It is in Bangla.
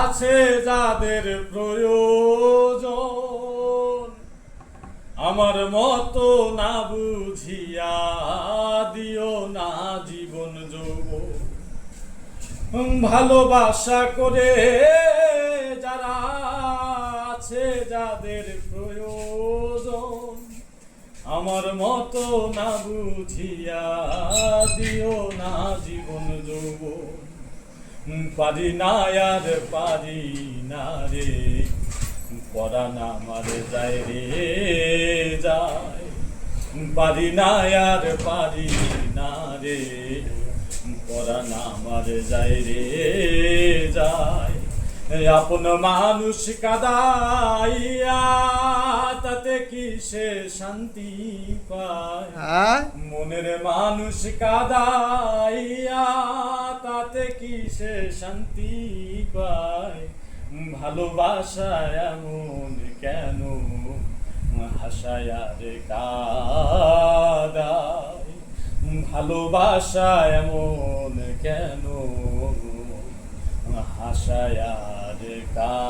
আছে যাদের প্রয়োজন, আমার মতো না বুঝিয়া দিও না জীবন যৌবন। ভালোবাসা করে যারা আছে যাদের প্রয়োজন, আমার মতো না বুঝিয়া দিও না জীবন যৌবন। পারি না আর পারি না রে, পরাণ আমার যায় রে যায়। পারি না আর পারি না রে, পরাণ আমার যায় রে যায়। আপন মানুষ কাদাইয়া তাতে কি সে শান্তি পায়? মনের মানুষ কাদাইয়া তাতে কি সে শান্তি পায়? ভালোবাসা এমন কেন হাসায় আর কাদায়? ভালোবাসা এমন কেন হাসায় আর কাদায়?